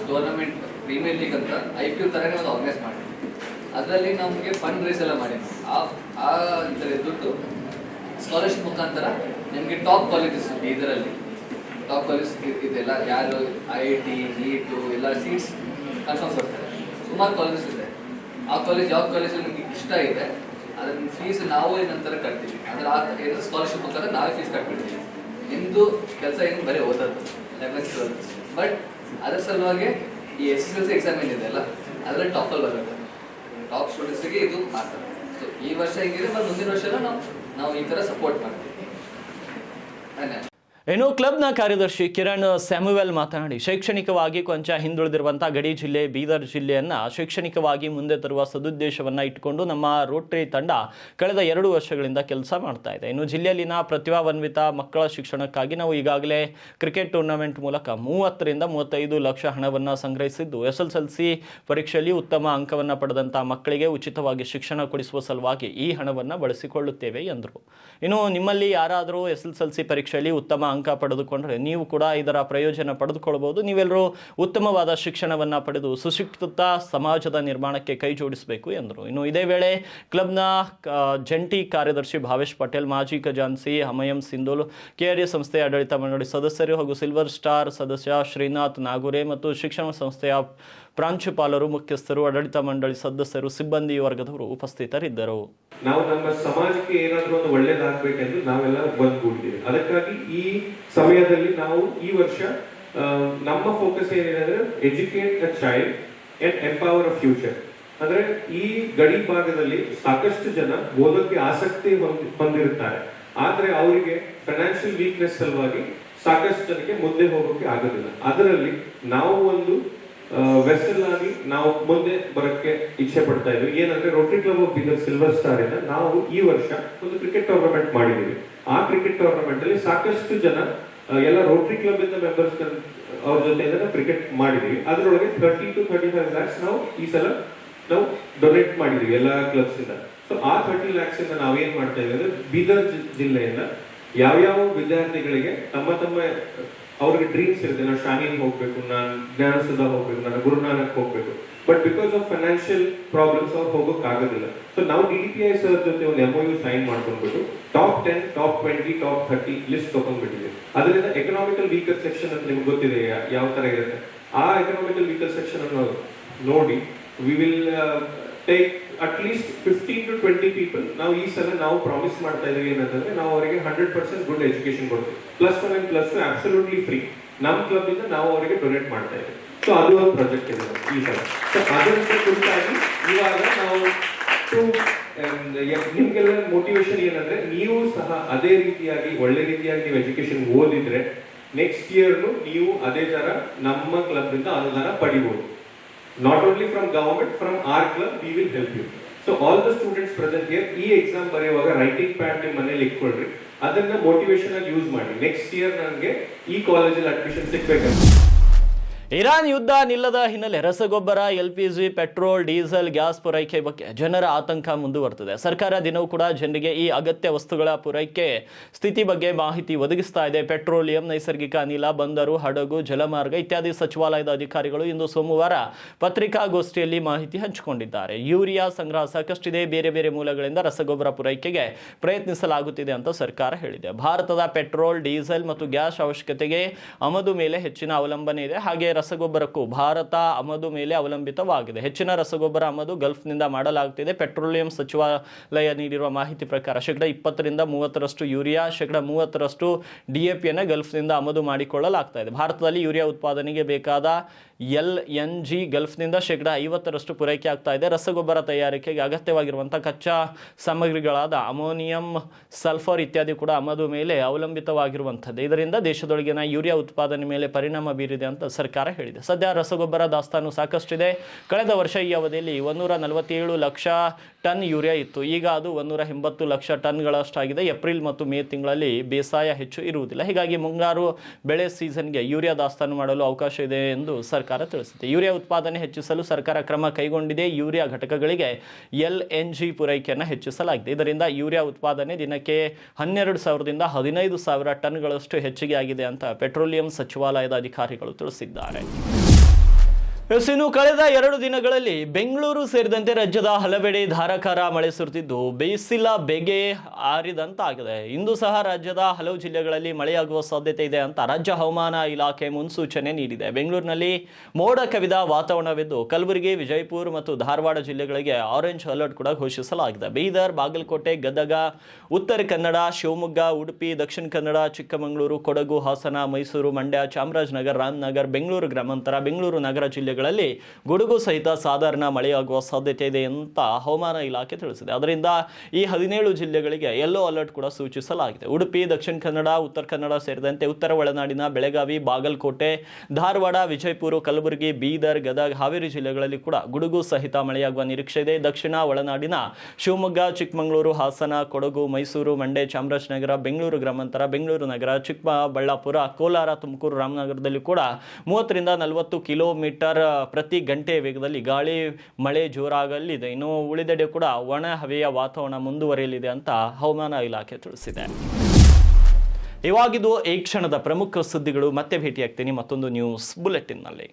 Speaker 5: ಟೂರ್ನಮೆಂಟ್ ಪ್ರೀಮಿಯರ್ ಲೀಗ್ ಅಂತ IPL ಥರನೇ ಒಂದು ಆರ್ಗನೈಸ್ ಮಾಡಿದ್ವಿ. ಅದರಲ್ಲಿ ನಮಗೆ ಫಂಡ್ ರೈಸ್ ಎಲ್ಲ ಮಾಡಿದ್ವಿ. ಆ ಇದರ ದುಡ್ಡು ಸ್ಕಾಲರ್ಶಿಪ್ ಮುಖಾಂತರ ನಿಮಗೆ ಟಾಪ್ ಕಾಲೇಜಸ್ ಇದರಲ್ಲಿ ಟಾಪ್ ಕಾಲೇಜ್ ಇದೆಲ್ಲ, ಯಾರು IIT, NEET ಎಲ್ಲ ಸೀಟ್ಸ್ ಕನ್ಫರ್ಮ್ ಕೊಡ್ತಾರೆ. ಸುಮಾರು ಕಾಲೇಜಸ್ ಇದೆ. ಆ ಕಾಲೇಜ್ ಯಾವ ಕಾಲೇಜಲ್ಲಿ ನಿಮಗೆ ಇಷ್ಟ ಇದೆ ಅದರ ಫೀಸ್ ನಾವು ಏನಂತರ ಕಟ್ತೀವಿ, ಅಂದರೆ ಆ ಏನಾದ್ರು ಸ್ಕಾಲರ್ಶಿಪ್ ಮುಖಾಂತರ ನಾವೇ ಫೀಸ್ ಕಟ್ಬಿಡ್ತೀವಿ. ನಿಮ್ಮದು ಕೆಲಸ ಏನು ಬರೀ ಓದೋದು 11th 12th. ಬಟ್ ಅದರ ಸಲುವಾಗಿ ಈ SSLC ಎಕ್ಸಾಮ್ ಏನಿದೆಯಲ್ಲ ಅದರಲ್ಲಿ ಟಾಪಲ್ಲಿ ಬರುತ್ತೆ. ಟಾಪ್ ಸ್ಟೂಡೆಂಟ್ಸಿಗೆ ಇದು ಮಾಡ್ತಾರೆ. ಸೊ ಈ ವರ್ಷ ಹಿಂಗಿದೆ, ಮತ್ತು ಮುಂದಿನ ವರ್ಷ ನಾವು ಈ ಥರ ಸಪೋರ್ಟ್ ಮಾಡ್ತೀವಿ. ಧನ್ಯವಾದ.
Speaker 1: ಇನ್ನು ಕ್ಲಬ್ನ ಕಾರ್ಯದರ್ಶಿ ಕಿರಣ್ ಸ್ಯಾಮುವೆಲ್ ಮಾತನಾಡಿ, ಶೈಕ್ಷಣಿಕವಾಗಿ ಕೊಂಚ ಹಿಂದುಳಿದಿರುವಂತಹ ಗಡಿ ಜಿಲ್ಲೆ ಬೀದರ್ ಜಿಲ್ಲೆಯನ್ನ ಶೈಕ್ಷಣಿಕವಾಗಿ ಮುಂದೆ ತರುವ ಸದುದ್ದೇಶವನ್ನ ಇಟ್ಟುಕೊಂಡು ನಮ್ಮ ರೋಟರಿ ತಂಡ ಕಳೆದ 2 ವರ್ಷಗಳಿಂದ ಕೆಲಸ ಮಾಡ್ತಾ ಇದೆ. ಇನ್ನು ಜಿಲ್ಲೆಯಲ್ಲಿನ ಪ್ರತಿಭಾನ್ವಿತ ಮಕ್ಕಳ ಶಿಕ್ಷಣಕ್ಕಾಗಿ ನಾವು ಈಗಾಗಲೇ ಕ್ರಿಕೆಟ್ ಟೂರ್ನಮೆಂಟ್ ಮೂಲಕ 30 ರಿಂದ 35 ಲಕ್ಷ ಹಣವನ್ನು ಸಂಗ್ರಹಿಸಿದ್ದು, SSLC ಪರೀಕ್ಷೆಯಲ್ಲಿ ಉತ್ತಮ ಅಂಕವನ್ನು ಪಡೆದಂತಹ ಮಕ್ಕಳಿಗೆ ಉಚಿತವಾಗಿ ಶಿಕ್ಷಣ ಕೊಡಿಸುವ ಸಲುವಾಗಿ ಈ ಹಣವನ್ನು ಬಳಸಿಕೊಳ್ಳುತ್ತೇವೆ ಎಂದರು. ಇನ್ನು ನಿಮ್ಮಲ್ಲಿ ಯಾರಾದರೂ SSLC ಪರೀಕ್ಷೆಯಲ್ಲಿ ಉತ್ತಮ ಅಂಕ ಪಡೆದುಕೊಂಡ್ರೆ ನೀವು ಕೂಡ ಇದರ ಪ್ರಯೋಜನ ಪಡೆದುಕೊಳ್ಳಬಹುದು. ನೀವೆಲ್ಲರೂ ಉತ್ತಮವಾದ ಶಿಕ್ಷಣವನ್ನು ಪಡೆದು ಸುಶಿಕ್ಷಿತ ಸಮಾಜದ ನಿರ್ಮಾಣಕ್ಕೆ ಕೈ ಜೋಡಿಸಬೇಕು ಎಂದರು. ಇನ್ನು ಇದೇ ವೇಳೆ ಕ್ಲಬ್ನ ಜಂಟಿ ಕಾರ್ಯದರ್ಶಿ ಭಾವೇಶ್ ಪಟೇಲ್, ಮಾಜಿ ಖಜಾನ್ಸಿ ಹಮಯಂ ಸಿಂಧೂಲ್, KRA ಸಂಸ್ಥೆಯ ಆಡಳಿತ ಮಂಡಳಿ ಸದಸ್ಯರು ಹಾಗೂ ಸಿಲ್ವರ್ ಸ್ಟಾರ್ ಸದಸ್ಯ ಶ್ರೀನಾಥ್ ನಾಗುರೆ ಮತ್ತು ಶಿಕ್ಷಣ ಸಂಸ್ಥೆಯ ಪ್ರಾಂಶುಪಾಲರು, ಮುಖ್ಯಸ್ಥರು, ಆಡಳಿತ ಮಂಡಳಿ ಸದಸ್ಯರು, ಸಿಬ್ಬಂದಿ ವರ್ಗದವರು ಉಪಸ್ಥಿತರಿದ್ದರು.
Speaker 6: ನಾವು ನಮ್ಮ ಸಮಾಜಕ್ಕೆ ಏನಾದರೂ ಒಂದು ಒಳ್ಳೇದಾಗಬೇಕೆಂದು ನಾವೆಲ್ಲ ಬಂದ್ಕೊಂಡಿದ್ದೀವಿ. ಅದಕ್ಕಾಗಿ ಈ ಸಮಯದಲ್ಲಿ ನಾವು ಈ ವರ್ಷ ನಮ್ಮ ಫೋಕಸ್ ಏನಿದೆ ಅಂದ್ರೆ educate a child and empower a future. ಅಂದ್ರೆ ಈ ಗಡಿ ಭಾಗದಲ್ಲಿ ಸಾಕಷ್ಟು ಜನ ಓದೋಕೆ ಆಸಕ್ತಿ ಹೊಂದಿರುತ್ತಾರೆ, ಆದ್ರೆ ಅವರಿಗೆ ಫೈನಾನ್ಷಿಯಲ್ ವೀಕ್ನೆಸ್ ಸಲುವಾಗಿ ಸಾಕಷ್ಟು ಜನಕ್ಕೆ ಮುಂದೆ ಹೋಗೋಕೆ ಆಗೋದಿಲ್ಲ. ಅದರಲ್ಲಿ ನಾವು ಒಂದು ವೆಸಲ್ ಆಗಿ ನಾವು ಮುಂದೆ ಬರೋಕ್ಕೆ ಇಚ್ಛೆ ಪಡ್ತಾ ಇದ್ವಿ. ಏನಂದ್ರೆ Rotary club of Bidar silver star ಇಂದ ನಾವು ಈ ವರ್ಷ ಒಂದು ಕ್ರಿಕೆಟ್ ಟೂರ್ನಮೆಂಟ್ ಮಾಡಿದೀವಿ. ಆ ಕ್ರಿಕೆಟ್ ಟೂರ್ನಮೆಂಟ್ ಅಲ್ಲಿ ಸಾಕಷ್ಟು ಜನ ಎಲ್ಲ ರೋಟರಿ ಕ್ಲಬ್ ಇಂದ ಮೆಂಬರ್ಸ್ ಅವ್ರ ಜೊತೆ ಕ್ರಿಕೆಟ್ ಮಾಡಿದೀವಿ. ಅದರೊಳಗೆ 30 to 35 lakhs ನಾವು ಈ ಸಲ ನಾವು ಡೊನೇಟ್ ಮಾಡಿದೀವಿ ಎಲ್ಲ ಕ್ಲಬ್ಸ್ ಇಂದ. ಸೊ ಆ 30 lakhs ಇಂದ ನಾವೇನ್ ಮಾಡ್ತಾ ಇದ್ದೀವಿ ಅಂದ್ರೆ ಬೀದರ್ ಜಿಲ್ಲೆಯಿಂದ ಯಾವ್ಯಾವ ವಿದ್ಯಾರ್ಥಿಗಳಿಗೆ ತಮ್ಮ ಅವ್ರಿಗೆ ಡ್ರೀಮ್ಸ್ ಇರುತ್ತೆ, ನಾನು ಶಾಹೀನ್ ಹೋಗ್ಬೇಕು, ನಾನು ಜ್ಞಾನಸುಧಾ ಹೋಗ್ಬೇಕು, ನಾನು ಗುರುನಾನಕ್ ಹೋಗ್ಬೇಕು, but because of financial problems ಅವ್ರು ಹೋಗೋಕ್ ಆಗೋದಿಲ್ಲ. ಸೊ ನಾವು DDPI ಸರ್ ಜೊತೆ ಒಂದು MOU ಸೈನ್ ಮಾಡ್ಕೊಂಡ್ಬಿಟ್ಟು ಟಾಪ್ 10, ಟಾಪ್ 20, ಟಾಪ್ 30 ಲಿಸ್ಟ್ ತಗೊಂಡ್ಬಿಟ್ಟಿದೆ. ಅದರಿಂದ ಎಕನಾಮಿಕಲ್ ವೀಕರ್ ಸೆಕ್ಷನ್ ಅಂತ ನಿಮ್ಗೆ ಗೊತ್ತಿದೆ ಯಾವ ತರ ಇರುತ್ತೆ. ಆ ಎಕನಾಮಿಕಲ್ ವೀಕರ್ ಸೆಕ್ಷನ್ ಅನ್ನು ನೋಡಿ we will take at least 15 to 20 people. ನಾವು ಈ ಸಲ ನಾವು ಪ್ರಾಮಿಸ್ ಮಾಡ್ತಾ ಇದೀವಿ ಏನಂತಂದ್ರೆ ನಾವು ಅವರಿಗೆ 100% ಗುಡ್ ಎಜುಕೇಶನ್ ಕೊಡ್ತೀವಿ. +1 and +2 ಅಬ್ಸಲ್ಯೂಟ್ಲಿ ಫ್ರೀ ನಮ್ಮ ಕ್ಲಬ್ ಇಂದ ನಾವು ಅವರಿಗೆ ಡೊನೇಟ್ ಮಾಡ್ತಾ ಇದ್ದೀವಿ. ಸೊ ಅದು ಒಂದು ಪ್ರಾಜೆಕ್ಟ್ ಇದೆ ಈ ಸಲ. ಸೊ ಅದರಿಂದ ಕುರಿತಾಗಿ ಇವಾಗ ನಾವು ನಿಮ್ಗೆಲ್ಲ ಮೋಟಿವೇಶನ್ ಏನಂದ್ರೆ ನೀವು ಸಹ ಅದೇ ರೀತಿಯಾಗಿ ಒಳ್ಳೆ ರೀತಿಯಾಗಿ ನೀವು ಎಜುಕೇಶನ್ ಓದಿದ್ರೆ ನೆಕ್ಸ್ಟ್ ಇಯರ್ನು ನೀವು ಅದೇ ತರ ನಮ್ಮ ಕ್ಲಬ್ ಇಂದ ಅನುದಾನ ಪಡಿಬಹುದು. Not only from government, from our club, we will help you. So all the students present here, ಈ ಎಕ್ಸಾಮ್ ಬರೆಯುವಾಗ ರೈಟಿಂಗ್ ಪ್ಯಾಡ್ ನಿಮ್ಮ ಮನೇಲಿ ಇಟ್ಕೊಳ್ರಿ, ಅದನ್ನ ಮೋಟಿವೇಶನ್ ಆಗಿ ಯೂಸ್ ಮಾಡಿ. ನೆಕ್ಸ್ಟ್ ಇಯರ್ ನನಗೆ ಈ ಕಾಲೇಜಲ್ಲಿ ಅಡ್ಮಿಷನ್ ಸಿಗ್ಬೇಕಂತ.
Speaker 1: ಇರಾನ್ ಯುದ್ಧ ನಿಲ್ಲದ ಹಿನ್ನೆಲೆ ರಸಗೊಬ್ಬರ, LPG, ಪೆಟ್ರೋಲ್, ಡೀಸೆಲ್, ಗ್ಯಾಸ್ ಪೂರೈಕೆ ಬಗ್ಗೆ ಜನರ ಆತಂಕ ಮುಂದುವರೆದಿದೆ. ಸರ್ಕಾರ ದಿನವೂ ಕೂಡ ಜನರಿಗೆ ಈ ಅಗತ್ಯ ವಸ್ತುಗಳ ಪೂರೈಕೆ ಸ್ಥಿತಿ ಬಗ್ಗೆ ಮಾಹಿತಿ ಒದಗಿಸ್ತಾ ಇದೆ. ಪೆಟ್ರೋಲಿಯಂ, ನೈಸರ್ಗಿಕ ಅನಿಲ, ಬಂದರು, ಹಡಗು, ಜಲಮಾರ್ಗ ಇತ್ಯಾದಿ ಸಚಿವಾಲಯದ ಅಧಿಕಾರಿಗಳು ಇಂದು ಸೋಮವಾರ ಪತ್ರಿಕಾಗೋಷ್ಠಿಯಲ್ಲಿ ಮಾಹಿತಿ ಹಂಚಿಕೊಂಡಿದ್ದಾರೆ. ಯೂರಿಯಾ ಸಂಗ್ರಹ ಸಾಕಷ್ಟಿದೆ, ಬೇರೆ ಬೇರೆ ಮೂಲಗಳಿಂದ ರಸಗೊಬ್ಬರ ಪೂರೈಕೆಗೆ ಪ್ರಯತ್ನಿಸಲಾಗುತ್ತಿದೆ ಅಂತ ಸರ್ಕಾರ ಹೇಳಿದೆ. ಭಾರತದ ಪೆಟ್ರೋಲ್, ಡೀಸೆಲ್ ಮತ್ತು ಗ್ಯಾಸ್ ಅವಶ್ಯಕತೆಗೆ ಆಮದು ಮೇಲೆ ಹೆಚ್ಚಿನ ಅವಲಂಬನೆ ಇದೆ. ಹಾಗೆ ರಸಗೊಬ್ಬರಕ್ಕೂ ಭಾರತ ಆಮದು ಮೇಲೆ ಅವಲಂಬಿತವಾಗಿದೆ. ಹೆಚ್ಚಿನ ರಸಗೊಬ್ಬರ ಆಮದು ಗಲ್ಫ್ನಿಂದ ಮಾಡಲಾಗುತ್ತಿದೆ. ಪೆಟ್ರೋಲಿಯಂ ಸಚಿವಾಲಯ ನೀಡಿರುವ ಮಾಹಿತಿ ಪ್ರಕಾರ 20% ರಿಂದ 30% ಯೂರಿಯಾ, 30% DAPಯನ್ನು ಗಲ್ಫ್ನಿಂದ ಆಮದು ಮಾಡಿಕೊಳ್ಳಲಾಗ್ತಾ ಇದೆ. ಭಾರತದಲ್ಲಿ ಯೂರಿಯಾ ಉತ್ಪಾದನೆಗೆ ಬೇಕಾದ LNG ಗಲ್ಫ್ನಿಂದ 50% ಪೂರೈಕೆ ಆಗ್ತಾ ಇದೆ. ರಸಗೊಬ್ಬರ ತಯಾರಿಕೆಗೆ ಅಗತ್ಯವಾಗಿರುವಂತಹ ಕಚ್ಚಾ ಸಾಮಗ್ರಿಗಳಾದ ಅಮೋನಿಯಂ, ಸಲ್ಫರ್ ಇತ್ಯಾದಿ ಕೂಡ ಆಮದು ಮೇಲೆ ಅವಲಂಬಿತವಾಗಿರುವಂಥದ್ದು. ಇದರಿಂದ ದೇಶದೊಳಗಿನ ಯೂರಿಯಾ ಉತ್ಪಾದನೆ ಮೇಲೆ ಪರಿಣಾಮ ಬೀರಿದೆ ಅಂತ ಸರ್ಕಾರ ಹೇಳಿದೆ. ಸದ್ಯ ರಸಗೊಬ್ಬರ ದಾಸ್ತಾನು ಸಾಕಷ್ಟಿದೆ. ಕಳೆದ ವರ್ಷ ಈ ಅವಧಿಯಲ್ಲಿ 147 ಲಕ್ಷ ಟನ್ ಯೂರಿಯಾ ಇತ್ತು. ಈಗ ಅದು 180 ಲಕ್ಷ ಟನ್ಗಳಷ್ಟಾಗಿದೆ. ಏಪ್ರಿಲ್ ಮತ್ತು ಮೇ ತಿಂಗಳಲ್ಲಿ ಬೇಸಾಯ ಹೆಚ್ಚು ಇರುವುದಿಲ್ಲ. ಹೀಗಾಗಿ ಮುಂಗಾರು ಬೆಳೆ ಸೀಸನ್ಗೆ ಯೂರಿಯಾ ದಾಸ್ತಾನು ಮಾಡಲು ಅವಕಾಶ ಇದೆ ಎಂದು ಸರ್ಕಾರ ತಿಳಿಸಿದೆ. ಯೂರಿಯಾ ಉತ್ಪಾದನೆ ಹೆಚ್ಚಿಸಲು ಸರ್ಕಾರ ಕ್ರಮ ಕೈಗೊಂಡಿದೆ. ಯೂರಿಯಾ ಘಟಕಗಳಿಗೆ LNG ಪೂರೈಕೆಯನ್ನು ಹೆಚ್ಚಿಸಲಾಗಿದೆ. ಇದರಿಂದ ಯೂರಿಯಾ ಉತ್ಪಾದನೆ ದಿನಕ್ಕೆ 12,000 ರಿಂದ 15,000 ಟನ್ಗಳಷ್ಟು ಹೆಚ್ಚಿಗೆ ಆಗಿದೆ ಅಂತ ಪೆಟ್ರೋಲಿಯಂ ಸಚಿವಾಲಯದ ಅಧಿಕಾರಿಗಳು ತಿಳಿಸಿದ್ದಾರೆ. ಇನ್ನು ಕಳೆದ 2 ದಿನಗಳಲ್ಲಿ ಬೆಂಗಳೂರು ಸೇರಿದಂತೆ ರಾಜ್ಯದ ಹಲವೆಡೆ ಧಾರಾಕಾರ ಮಳೆ ಸುರಿದಿದ್ದು ಬೇಸಿಲ ಬೆಗೆ ಆರಿದಂತಾಗಿದೆ. ಇಂದು ಸಹ ರಾಜ್ಯದ ಹಲವು ಜಿಲ್ಲೆಗಳಲ್ಲಿ ಮಳೆಯಾಗುವ ಸಾಧ್ಯತೆ ಇದೆ ಅಂತ ರಾಜ್ಯ ಹವಾಮಾನ ಇಲಾಖೆ ಮುನ್ಸೂಚನೆ ನೀಡಿದೆ. ಬೆಂಗಳೂರಿನಲ್ಲಿ ಮೋಡ ಕವಿದ ವಾತಾವರಣವಿದ್ದು ಕಲಬುರಗಿ, ವಿಜಯಪುರ ಮತ್ತು ಧಾರವಾಡ ಜಿಲ್ಲೆಗಳಿಗೆ ಆರೆಂಜ್ ಅಲರ್ಟ್ ಕೂಡ ಘೋಷಿಸಲಾಗಿದೆ. ಬೀದರ್, ಬಾಗಲಕೋಟೆ, ಗದಗ, ಉತ್ತರ ಕನ್ನಡ, ಶಿವಮೊಗ್ಗ, ಉಡುಪಿ, ದಕ್ಷಿಣ ಕನ್ನಡ, ಚಿಕ್ಕಮಗಳೂರು, ಕೊಡಗು, ಹಾಸನ, ಮೈಸೂರು, ಮಂಡ್ಯ, ಚಾಮರಾಜನಗರ, ರಾಮನಗರ, ಬೆಂಗಳೂರು ಗ್ರಾಮಾಂತರ, ಬೆಂಗಳೂರು ನಗರ ಜಿಲ್ಲೆಗಳು ಜಿಲ್ಲೆಗಳಲ್ಲಿ ಗುಡುಗು ಸಹಿತ ಸಾಧಾರಣ ಮಳೆಯಾಗುವ ಸಾಧ್ಯತೆ ಇದೆ ಅಂತ ಹವಾಮಾನ ಇಲಾಖೆ ತಿಳಿಸಿದೆ. ಅದರಿಂದ ಈ 17 ಜಿಲ್ಲೆಗಳಿಗೆ ಯೆಲ್ಲೋ ಅಲರ್ಟ್ ಕೂಡ ಸೂಚಿಸಲಾಗಿದೆ. ಉಡುಪಿ, ದಕ್ಷಿಣ ಕನ್ನಡ, ಉತ್ತರ ಕನ್ನಡ ಸೇರಿದಂತೆ ಉತ್ತರ ಒಳನಾಡಿನ ಬೆಳಗಾವಿ, ಬಾಗಲಕೋಟೆ, ಧಾರವಾಡ, ವಿಜಯಪುರ, ಕಲಬುರಗಿ, ಬೀದರ್, ಗದಗ, ಹಾವೇರಿ ಜಿಲ್ಲೆಗಳಲ್ಲಿ ಕೂಡ ಗುಡುಗು ಸಹಿತ ಮಳೆಯಾಗುವ ನಿರೀಕ್ಷೆ ಇದೆ. ದಕ್ಷಿಣ ಒಳನಾಡಿನ ಶಿವಮೊಗ್ಗ, ಚಿಕ್ಕಮಗಳೂರು, ಹಾಸನ, ಕೊಡಗು, ಮೈಸೂರು, ಮಂಡ್ಯ, ಚಾಮರಾಜನಗರ, ಬೆಂಗಳೂರು ಗ್ರಾಮಾಂತರ, ಬೆಂಗಳೂರು ನಗರ, ಚಿಕ್ಕಬಳ್ಳಾಪುರ, ಕೋಲಾರ, ತುಮಕೂರು, ರಾಮನಗರದಲ್ಲಿ ಕೂಡ 30 ರಿಂದ 40 ಕಿಲೋಮೀಟರ್ ಪ್ರತಿ ಗಂಟೆ ವೇಗದಲ್ಲಿ ಗಾಳಿ ಮಳೆ ಜೋರಾಗಲಿದೆ. ಇನ್ನು ಉಳಿದೆಡೆ ಕೂಡ ಒಣ ಹವೆಯ ವಾತಾವರಣ ಮುಂದುವರಿಯಲಿದೆ ಅಂತ ಹವಾಮಾನ ಇಲಾಖೆ ತಿಳಿಸಿದೆ. ಇವಾಗಿದ್ದು ಈ ಕ್ಷಣದ ಪ್ರಮುಖ ಸುದ್ದಿಗಳು. ಮತ್ತೆ ಭೇಟಿಯಾಗ್ತೀನಿ ಮತ್ತೊಂದು ನ್ಯೂಸ್ ಬುಲೆಟಿನ್ನಲ್ಲಿ.